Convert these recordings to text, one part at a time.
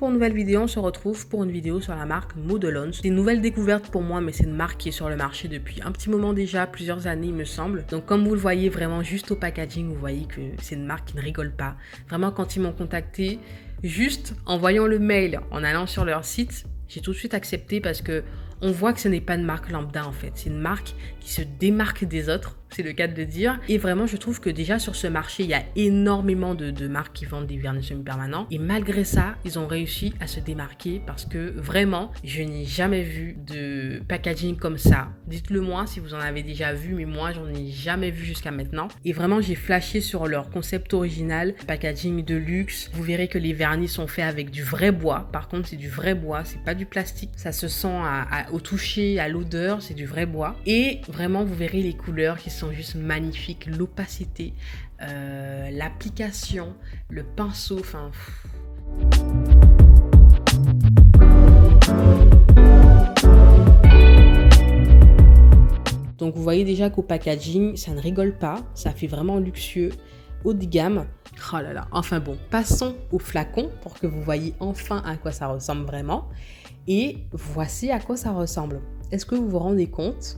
pour une nouvelle vidéo, on se retrouve pour une vidéo sur la marque Modelons. C'est une nouvelle découverte pour moi, mais c'est une marque qui est sur le marché depuis un petit moment déjà, plusieurs années il me semble. Donc comme vous le voyez vraiment juste au packaging, vous voyez que c'est une marque qui ne rigole pas. Vraiment quand ils m'ont contacté, juste en voyant le mail, en allant sur leur site, j'ai tout de suite accepté parce que on voit que ce n'est pas une marque lambda en fait. C'est une marque qui se démarque des autres, c'est le cas de le dire. Et vraiment, je trouve que déjà sur ce marché, il y a énormément de marques qui vendent des vernis semi-permanents. Et malgré ça, ils ont réussi à se démarquer parce que vraiment, je n'ai jamais vu de packaging comme ça. Dites-le moi si vous en avez déjà vu, mais moi, j'en ai jamais vu jusqu'à maintenant. Et vraiment, j'ai flashé sur leur concept original, packaging de luxe. Vous verrez que les vernis sont faits avec du vrai bois. Par contre, c'est du vrai bois, c'est pas du plastique. Ça se sent au toucher, à l'odeur, c'est du vrai bois. Et vraiment, vous verrez les couleurs qui sont juste magnifiques, l'opacité, l'application, le pinceau, enfin... Donc vous voyez déjà qu'au packaging, ça ne rigole pas, ça fait vraiment luxueux, haut de gamme. Oh là là, enfin bon, passons au flacon pour que vous voyez enfin à quoi ça ressemble vraiment. Et voici à quoi ça ressemble. Est-ce que vous vous rendez compte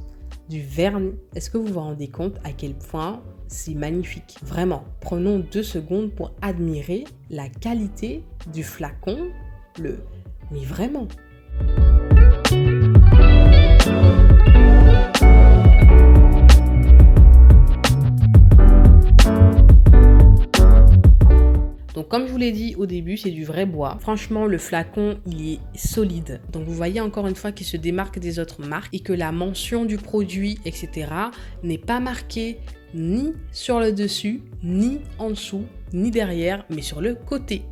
du vernis? Est-ce que vous vous rendez compte à quel point c'est magnifique? Vraiment, prenons 2 secondes pour admirer la qualité du flacon. Mais vraiment. Donc comme je vous l'ai dit au début, c'est du vrai bois. Franchement, le flacon, il est solide. Donc vous voyez encore une fois qu'il se démarque des autres marques et que la mention du produit, etc. n'est pas marquée ni sur le dessus, ni en dessous, ni derrière, mais sur le côté.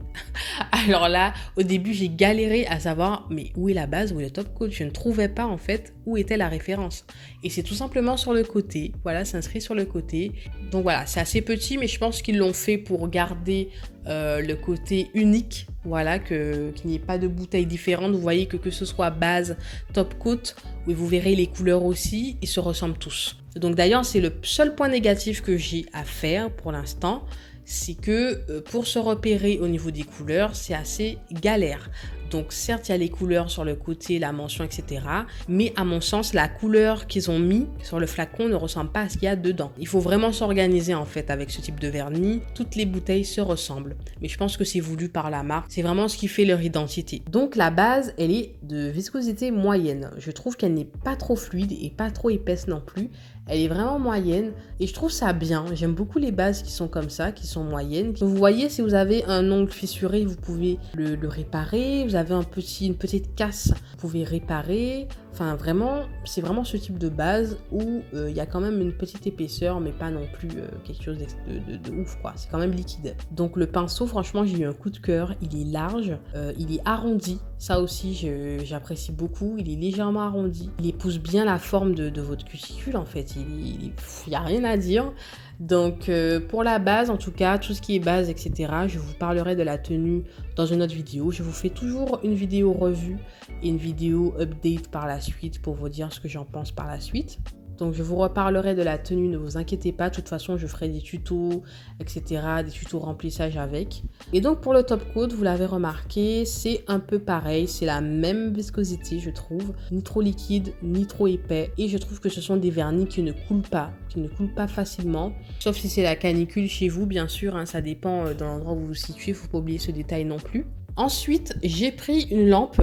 Alors là, au début, j'ai galéré à savoir, mais où est la base, où est le top coat? Je ne trouvais pas en fait où était la référence. Et c'est tout simplement sur le côté. Voilà, c'est inscrit sur le côté. Donc voilà, c'est assez petit, mais je pense qu'ils l'ont fait pour garder le côté unique. Voilà, qu'il n'y ait pas de bouteilles différentes. Vous voyez que ce soit base, top coat, où vous verrez les couleurs aussi, ils se ressemblent tous. Donc d'ailleurs, c'est le seul point négatif que j'ai à faire pour l'instant. C'est que pour se repérer au niveau des couleurs, c'est assez galère. Donc certes, il y a les couleurs sur le côté, la mention, etc. Mais à mon sens, la couleur qu'ils ont mis sur le flacon ne ressemble pas à ce qu'il y a dedans. Il faut vraiment s'organiser en fait avec ce type de vernis. Toutes les bouteilles se ressemblent. Mais je pense que c'est voulu par la marque. C'est vraiment ce qui fait leur identité. Donc la base, elle est de viscosité moyenne. Je trouve qu'elle n'est pas trop fluide et pas trop épaisse non plus. Elle est vraiment moyenne et je trouve ça bien. J'aime beaucoup les bases qui sont comme ça, qui sont moyennes. Vous voyez, si vous avez un ongle fissuré, vous pouvez le réparer. Vous avez une petite casse, vous pouvez réparer. Enfin, vraiment, c'est vraiment ce type de base où il y a quand même une petite épaisseur, mais pas non plus quelque chose de ouf, quoi. C'est quand même liquide. Donc le pinceau, franchement, j'ai eu un coup de cœur. Il est large, il est arrondi. Ça aussi, j'apprécie beaucoup. Il est légèrement arrondi. Il épouse bien la forme de votre cuticule, en fait. Il n'y a rien à dire. Donc pour la base, en tout cas, tout ce qui est base, etc., je vous parlerai de la tenue dans une autre vidéo. Je vous fais toujours une vidéo revue et une vidéo update par la suite pour vous dire ce que j'en pense par la suite. Donc je vous reparlerai de la tenue, ne vous inquiétez pas, de toute façon je ferai des tutos, etc., des tutos remplissage avec. Et donc pour le top coat, vous l'avez remarqué, c'est un peu pareil, c'est la même viscosité je trouve, ni trop liquide, ni trop épais. Et je trouve que ce sont des vernis qui ne coulent pas facilement, sauf si c'est la canicule chez vous bien sûr, hein, ça dépend de l'endroit où vous vous situez, il ne faut pas oublier ce détail non plus. Ensuite, j'ai pris une lampe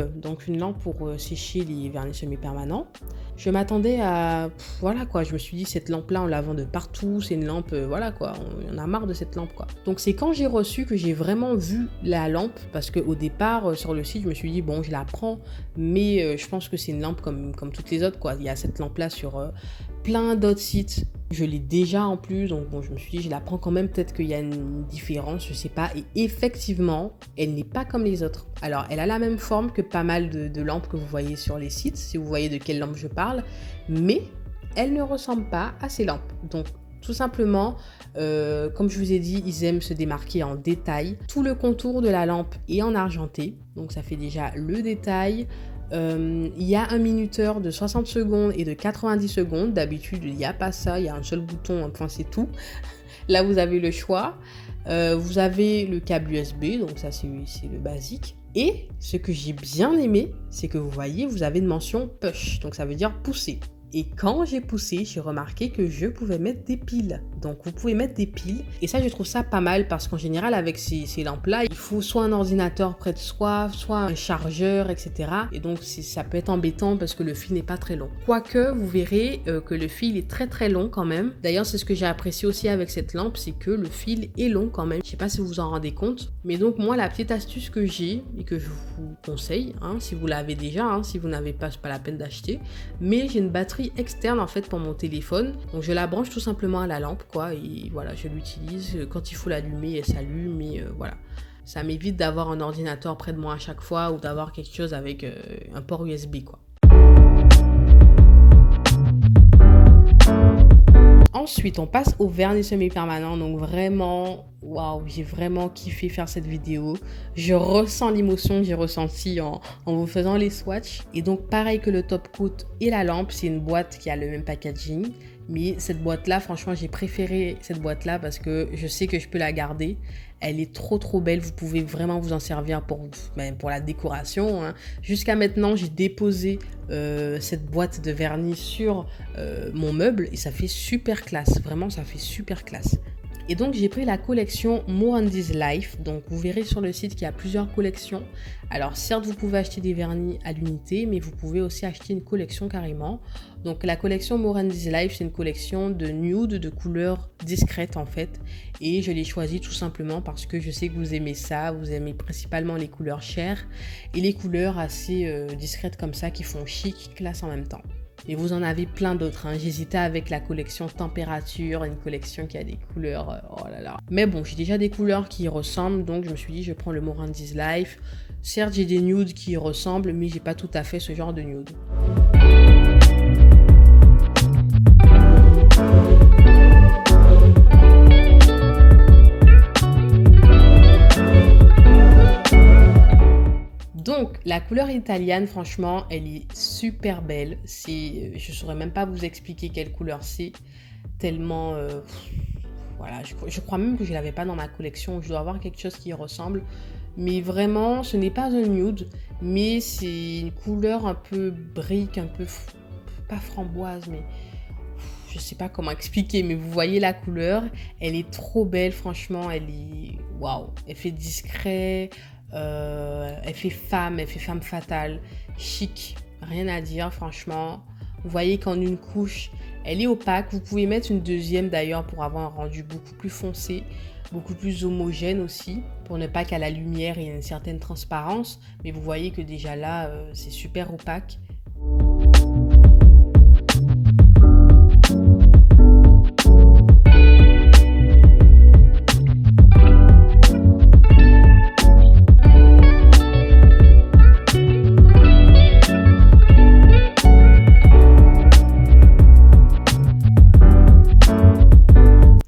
pour sécher les vernis semi-permanents. Je m'attendais à... voilà quoi, je me suis dit cette lampe-là, on la vend de partout, c'est une lampe, voilà quoi, on en a marre de cette lampe quoi. Donc c'est quand j'ai reçu que j'ai vraiment vu la lampe, parce qu'au départ, sur le site, je me suis dit bon, je la prends, mais je pense que c'est une lampe comme toutes les autres quoi. Il y a cette lampe-là sur plein d'autres sites. Je l'ai déjà en plus, donc bon, je me suis dit, je la prends quand même, peut-être qu'il y a une différence, je sais pas. Et effectivement, elle n'est pas comme les autres. Alors, elle a la même forme que pas mal de lampes que vous voyez sur les sites, si vous voyez de quelle lampe je parle, mais elle ne ressemble pas à ces lampes. Donc, tout simplement, comme je vous ai dit, ils aiment se démarquer en détail. Tout le contour de la lampe est en argenté, donc ça fait déjà le détail. Il y a un minuteur de 60 secondes et de 90 secondes. D'habitude, il n'y a pas ça. Il y a un seul bouton, enfin c'est tout. Là, vous avez le choix. Vous avez le câble USB, donc ça c'est le basique. Et ce que j'ai bien aimé, c'est que vous voyez, vous avez une mention push, donc ça veut dire pousser. Et quand j'ai poussé, j'ai remarqué que je pouvais mettre des piles. Donc vous pouvez mettre des piles. Et ça, je trouve ça pas mal parce qu'en général, avec ces lampes-là, il faut soit un ordinateur près de soi, soit un chargeur, etc. Et donc ça peut être embêtant parce que le fil n'est pas très long. Quoique, vous verrez que le fil est très très long quand même. D'ailleurs, c'est ce que j'ai apprécié aussi avec cette lampe, c'est que le fil est long quand même. Je sais pas si vous vous en rendez compte. Mais donc moi, la petite astuce que j'ai et que je vous conseille, si vous l'avez déjà, si vous n'avez pas, c'est pas la peine d'acheter. Mais j'ai une batterie externe en fait pour mon téléphone, donc je la branche tout simplement à la lampe quoi, et voilà, je l'utilise quand il faut l'allumer, elle s'allume, et voilà, ça m'évite d'avoir un ordinateur près de moi à chaque fois ou d'avoir quelque chose avec un port USB quoi. Ensuite, on passe au vernis semi-permanent. Donc vraiment, waouh, j'ai vraiment kiffé faire cette vidéo. Je ressens l'émotion que j'ai ressentie en vous faisant les swatchs. Et donc, pareil que le top coat et la lampe, c'est une boîte qui a le même packaging. Mais cette boîte-là, franchement, j'ai préféré cette boîte-là parce que je sais que je peux la garder. Elle est trop trop belle, vous pouvez vraiment vous en servir pour la décoration. Jusqu'à maintenant, j'ai déposé cette boîte de vernis sur mon meuble et ça fait super classe, vraiment ça fait super classe. Et donc j'ai pris la collection Morandis Life, donc vous verrez sur le site qu'il y a plusieurs collections. Alors certes vous pouvez acheter des vernis à l'unité, mais vous pouvez aussi acheter une collection carrément. Donc la collection Morandis Life, c'est une collection de nude, de couleurs discrètes en fait. Et je l'ai choisie tout simplement parce que je sais que vous aimez ça, vous aimez principalement les couleurs chères et les couleurs assez discrètes comme ça qui font chic, classe en même temps. Et vous en avez plein d'autres. J'hésitais avec la collection Température, une collection qui a des couleurs, oh là là. Mais bon, j'ai déjà des couleurs qui y ressemblent, donc je me suis dit, je prends le Morandis Life. Certes, j'ai des nudes qui y ressemblent, mais j'ai pas tout à fait ce genre de nude. Donc, la couleur italienne, franchement, elle est super belle. Je ne saurais même pas vous expliquer quelle couleur c'est, tellement... voilà, je crois même que je ne l'avais pas dans ma collection. Je dois avoir quelque chose qui y ressemble. Mais vraiment, ce n'est pas un nude, mais c'est une couleur un peu brique, un peu... pas framboise, mais... je sais pas comment expliquer, mais vous voyez la couleur. Elle est trop belle, franchement. Elle est... waouh, elle fait discret... elle fait femme fatale, chic, rien à dire franchement. Vous voyez qu'en une couche, elle est opaque. Vous pouvez mettre une deuxième d'ailleurs pour avoir un rendu beaucoup plus foncé, beaucoup plus homogène aussi, pour ne pas qu'à la lumière il y ait une certaine transparence. Mais vous voyez que déjà là, c'est super opaque.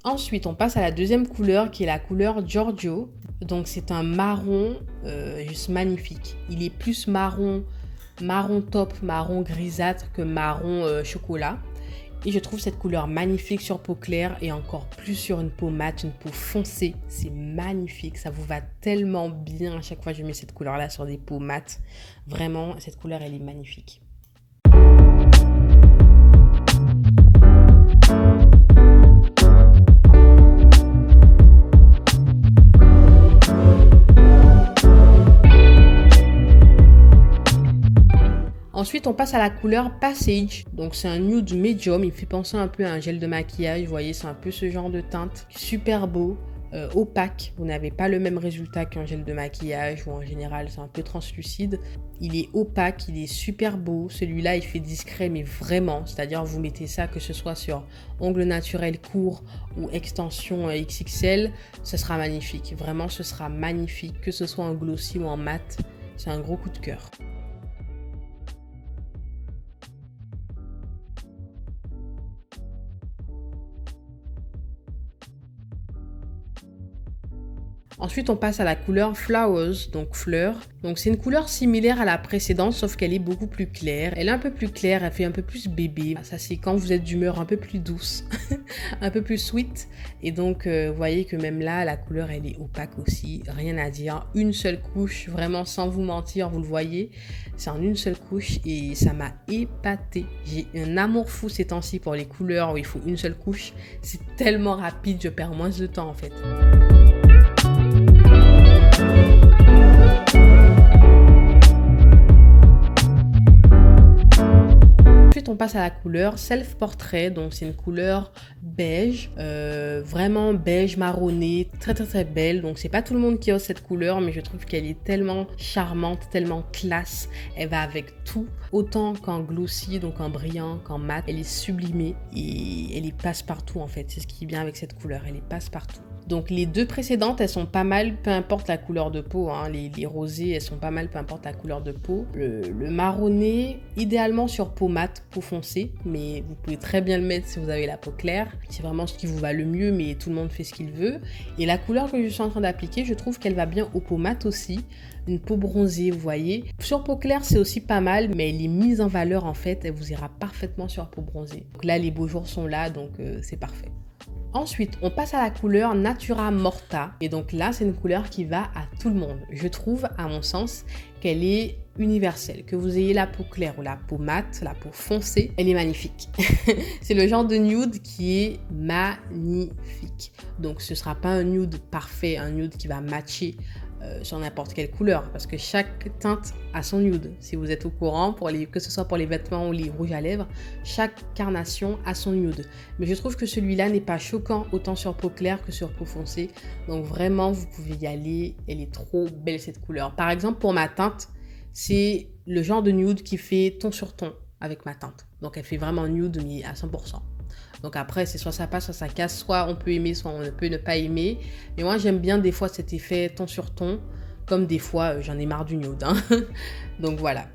Ensuite, on passe à la deuxième couleur qui est la couleur Giorgio. Donc, c'est un marron juste magnifique. Il est plus marron top, marron grisâtre que marron chocolat. Et je trouve cette couleur magnifique sur peau claire et encore plus sur une peau mate, une peau foncée. C'est magnifique, ça vous va tellement bien à chaque fois que je mets cette couleur-là sur des peaux mates. Vraiment, cette couleur, elle est magnifique. Ensuite, on passe à la couleur Passage. Donc, c'est un nude medium. Il fait penser un peu à un gel de maquillage. Vous voyez, c'est un peu ce genre de teinte. Super beau, opaque. Vous n'avez pas le même résultat qu'un gel de maquillage ou en général, c'est un peu translucide. Il est opaque, il est super beau. Celui-là, il fait discret, mais vraiment. C'est-à-dire, vous mettez ça, que ce soit sur ongles naturels courts ou extension XXL, ce sera magnifique. Vraiment, ce sera magnifique. Que ce soit en glossy ou en mat, c'est un gros coup de cœur. Ensuite, on passe à la couleur Flowers, donc fleurs. Donc c'est une couleur similaire à la précédente, sauf qu'elle est beaucoup plus claire. Elle est un peu plus claire, elle fait un peu plus bébé. Ça, c'est quand vous êtes d'humeur un peu plus douce, un peu plus sweet. Et donc, vous voyez que même là, la couleur, elle est opaque aussi. Rien à dire. Une seule couche, vraiment sans vous mentir, vous le voyez. C'est en une seule couche et ça m'a épatée. J'ai un amour fou ces temps-ci pour les couleurs où il faut une seule couche. C'est tellement rapide, je perds moins de temps en fait. Ensuite, on passe à la couleur Self Portrait, donc c'est une couleur beige, vraiment beige marronné, très belle. Donc c'est pas tout le monde qui ose cette couleur, mais je trouve qu'elle est tellement charmante, tellement classe. Elle va avec tout, autant qu'en glossy, donc en brillant, qu'en mat. Elle est sublimée et elle est passe-partout en fait. C'est ce qui est bien avec cette couleur, elle est passe-partout. Donc les deux précédentes, elles sont pas mal, peu importe la couleur de peau, hein. Les rosées, elles sont pas mal, peu importe la couleur de peau. Le marronné, idéalement sur peau mate, peau foncée, mais vous pouvez très bien le mettre si vous avez la peau claire. C'est vraiment ce qui vous va le mieux, mais tout le monde fait ce qu'il veut. Et la couleur que je suis en train d'appliquer, je trouve qu'elle va bien aux peaux mates aussi. Une peau bronzée, vous voyez. Sur peau claire, c'est aussi pas mal, mais elle est mise en valeur en fait. Elle vous ira parfaitement sur peau bronzée. Donc là, les beaux jours sont là, donc c'est parfait. Ensuite, on passe à la couleur Natura Morta. Et donc là, c'est une couleur qui va à tout le monde. Je trouve, à mon sens, qu'elle est universelle. Que vous ayez la peau claire ou la peau mate, la peau foncée, elle est magnifique. C'est le genre de nude qui est magnifique. Donc ce ne sera pas un nude parfait, un nude qui va matcher sur n'importe quelle couleur, parce que chaque teinte a son nude. Si vous êtes au courant, que ce soit pour les vêtements ou les rouges à lèvres, chaque carnation a son nude. Mais je trouve que celui-là n'est pas choquant autant sur peau claire que sur peau foncée. Donc vraiment, vous pouvez y aller. Elle est trop belle cette couleur. Par exemple, pour ma teinte, c'est le genre de nude qui fait ton sur ton avec ma teinte. Donc elle fait vraiment nude mais à 100%. Donc après, c'est soit ça passe, soit ça casse, soit on peut aimer, soit on peut ne pas aimer. Mais moi, j'aime bien des fois cet effet ton sur ton, comme des fois, j'en ai marre du nude. Hein. Donc voilà.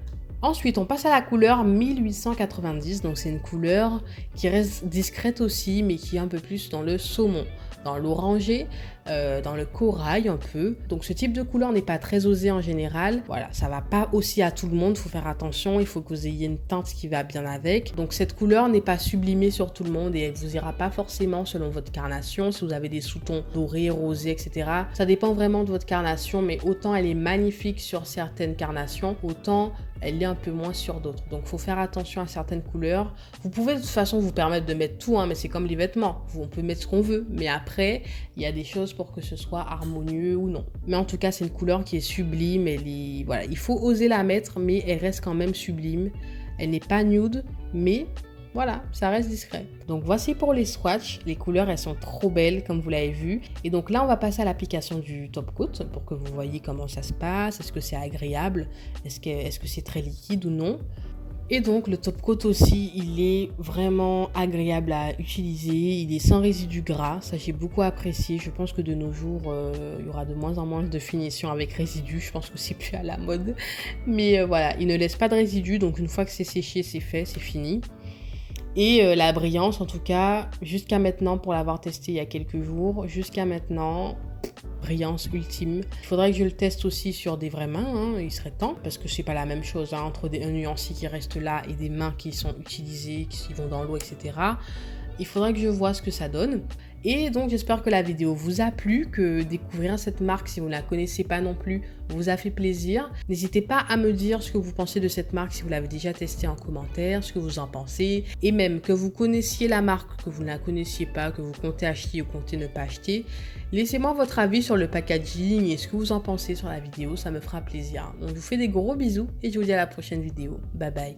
Ensuite, on passe à la couleur 1890. Donc c'est une couleur qui reste discrète aussi, mais qui est un peu plus dans le saumon, dans l'orangé, dans le corail un peu. Donc ce type de couleur n'est pas très osé en général. Voilà, ça va pas aussi à tout le monde, il faut faire attention, il faut que vous ayez une teinte qui va bien avec. Donc cette couleur n'est pas sublimée sur tout le monde et elle vous ira pas forcément selon votre carnation. Si vous avez des sous-tons dorés, rosés, etc. Ça dépend vraiment de votre carnation, mais autant elle est magnifique sur certaines carnations, autant elle est un peu moins sur d'autres. Donc il faut faire attention à certaines couleurs. Vous pouvez de toute façon vous permettre de mettre tout, hein, mais c'est comme les vêtements. On peut mettre ce qu'on veut, mais après, il y a des choses pour que ce soit harmonieux ou non. Mais en tout cas, c'est une couleur qui est sublime. Voilà, il faut oser la mettre, mais elle reste quand même sublime. Elle n'est pas nude, mais voilà, ça reste discret. Donc voici pour les swatchs. Les couleurs, elles sont trop belles, comme vous l'avez vu. Et donc là, on va passer à l'application du top coat pour que vous voyez comment ça se passe. Est-ce que c'est agréable? Est-ce que c'est très liquide ou non? Et donc le top coat aussi, il est vraiment agréable à utiliser, il est sans résidus gras, ça j'ai beaucoup apprécié. Je pense que de nos jours, il y aura de moins en moins de finitions avec résidus, je pense que c'est plus à la mode. Mais voilà, il ne laisse pas de résidus, donc une fois que c'est séché, c'est fait, c'est fini. Et la brillance, en tout cas, jusqu'à maintenant, pour l'avoir testé il y a quelques jours, jusqu'à maintenant, brillance ultime. Il faudrait que je le teste aussi sur des vraies mains, hein, il serait temps, parce que c'est pas la même chose, hein, entre un nuancier qui reste là et des mains qui sont utilisées, qui vont dans l'eau, etc. Il faudrait que je vois ce que ça donne. Et donc j'espère que la vidéo vous a plu, que découvrir cette marque, si vous ne la connaissez pas non plus, vous a fait plaisir. N'hésitez pas à me dire ce que vous pensez de cette marque, si vous l'avez déjà testée en commentaire, ce que vous en pensez. Et même que vous connaissiez la marque, que vous ne la connaissiez pas, que vous comptez acheter ou comptez ne pas acheter. Laissez-moi votre avis sur le packaging et ce que vous en pensez sur la vidéo, ça me fera plaisir. Donc je vous fais des gros bisous et je vous dis à la prochaine vidéo. Bye bye.